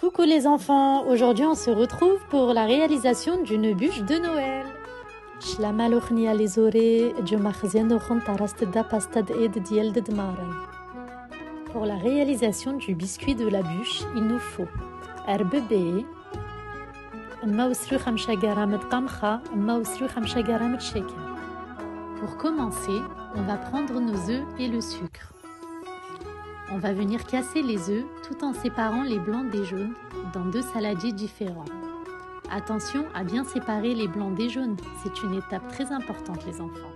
Coucou les enfants, aujourd'hui on se retrouve pour la réalisation d'une bûche de Noël. Pour la réalisation du biscuit de la bûche, il nous faut herbebé, 5 غرام قمخة, 5 غرام شeker. Pour commencer, on va prendre nos œufs et le sucre. On va venir casser les œufs tout en séparant les blancs des jaunes dans 2 saladiers différents. Attention à bien séparer les blancs des jaunes, c'est une étape très importante les enfants.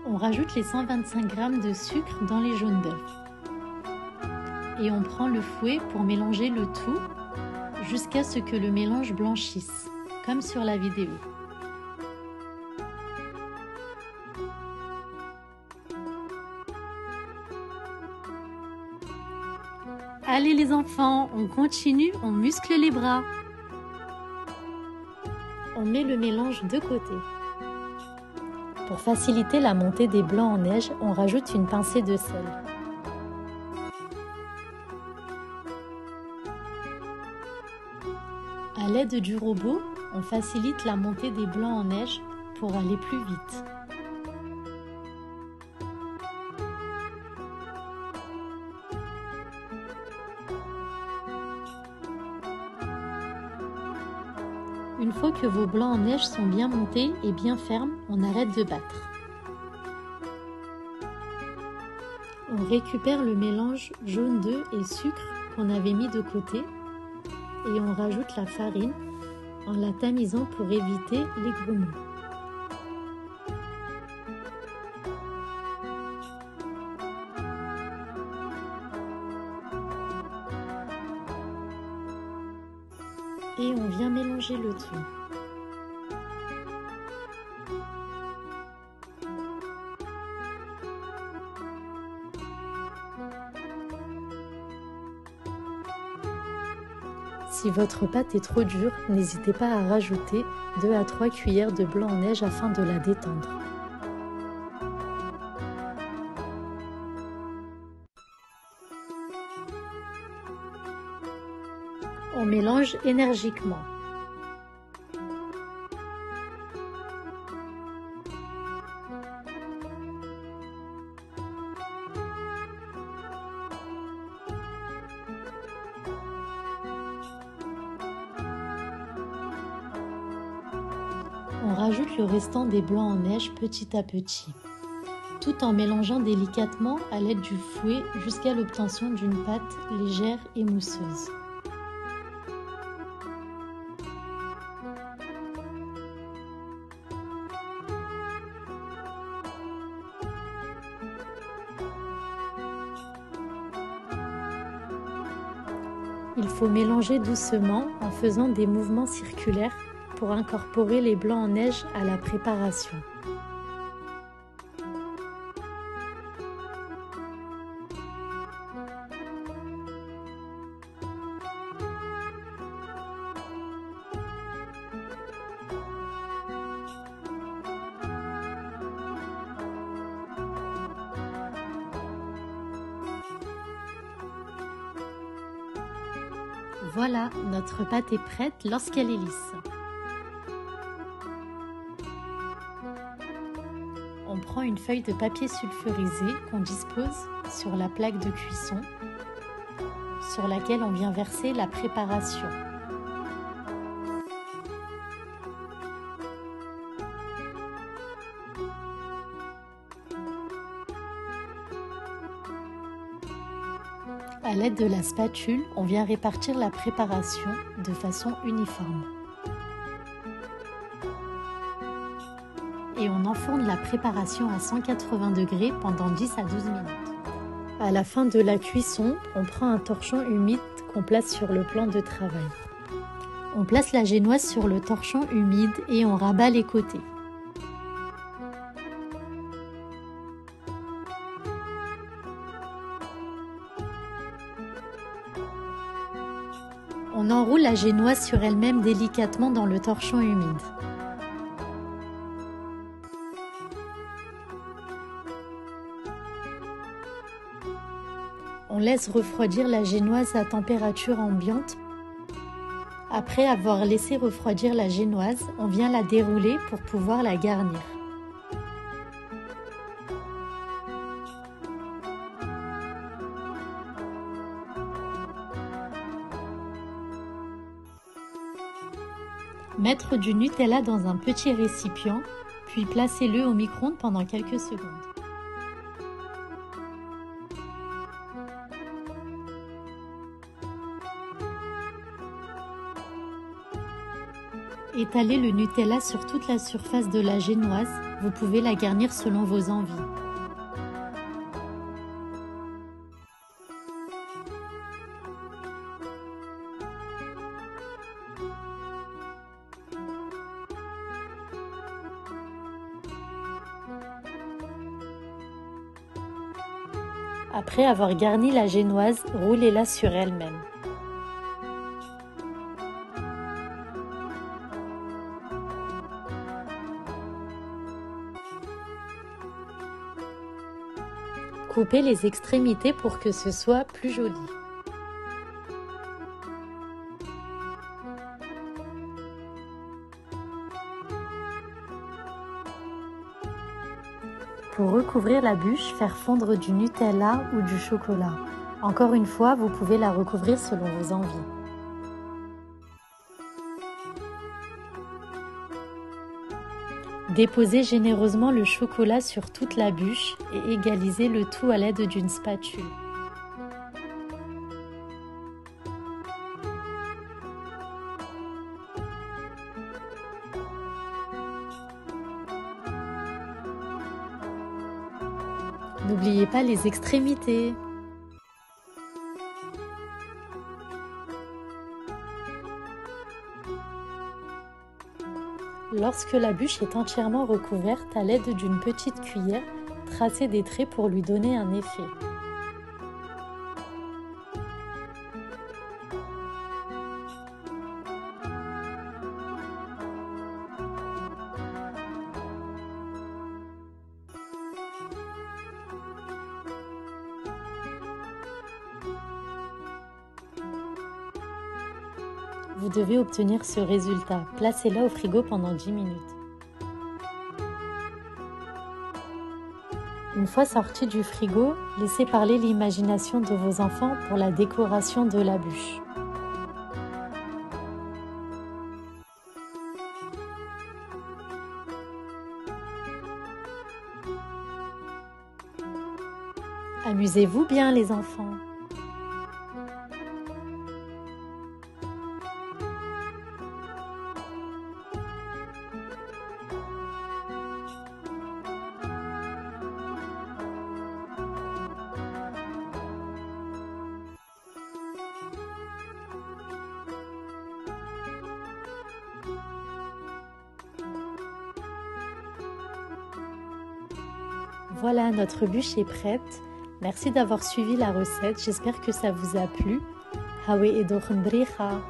On rajoute les 125 g de sucre dans les jaunes d'œufs. Et on prend le fouet pour mélanger le tout jusqu'à ce que le mélange blanchisse, comme sur la vidéo. Allez les enfants, on continue, on muscle les bras. On met le mélange de côté. Pour faciliter la montée des blancs en neige, on rajoute une pincée de sel. À l'aide du robot, on facilite la montée des blancs en neige pour aller plus vite. Une fois que vos blancs en neige sont bien montés et bien fermes, on arrête de battre. On récupère le mélange jaune d'œuf et sucre qu'on avait mis de côté et on rajoute la farine en la tamisant pour éviter les grumeaux. Et on vient mélanger le tout. Si votre pâte est trop dure, n'hésitez pas à rajouter 2 à 3 cuillères de blanc en neige afin de la détendre. On mélange énergiquement. On rajoute le restant des blancs en neige petit à petit, tout en mélangeant délicatement à l'aide du fouet jusqu'à l'obtention d'une pâte légère et mousseuse. Il faut mélanger doucement en faisant des mouvements circulaires pour incorporer les blancs en neige à la préparation. Voilà, notre pâte est prête lorsqu'elle est lisse. On prend une feuille de papier sulfurisé qu'on dispose sur la plaque de cuisson sur laquelle on vient verser la préparation. À l'aide de la spatule, on vient répartir la préparation de façon uniforme. Et on enfourne la préparation à 180 degrés pendant 10 à 12 minutes. À la fin de la cuisson, on prend un torchon humide qu'on place sur le plan de travail. On place la génoise sur le torchon humide et on rabat les côtés. On enroule la génoise sur elle-même délicatement dans le torchon humide. On laisse refroidir la génoise à température ambiante. Après avoir laissé refroidir la génoise, on vient la dérouler pour pouvoir la garnir. Mettre du Nutella dans un petit récipient, puis placez-le au micro-ondes pendant quelques secondes. Étalez le Nutella sur toute la surface de la génoise, vous pouvez la garnir selon vos envies. Après avoir garni la génoise, roulez-la sur elle-même. Coupez les extrémités pour que ce soit plus joli. Pour recouvrir la bûche, faire fondre du Nutella ou du chocolat. Encore une fois, vous pouvez la recouvrir selon vos envies. Déposez généreusement le chocolat sur toute la bûche et égalisez le tout à l'aide d'une spatule. N'oubliez pas les extrémités. Lorsque la bûche est entièrement recouverte, à l'aide d'une petite cuillère, tracez des traits pour lui donner un effet. Vous devez obtenir ce résultat. Placez-la au frigo pendant 10 minutes. Une fois sorti du frigo, laissez parler l'imagination de vos enfants pour la décoration de la bûche. Amusez-vous bien les enfants! Voilà, notre bûche est prête. Merci d'avoir suivi la recette. J'espère que ça vous a plu. Hawe edo khmbricha.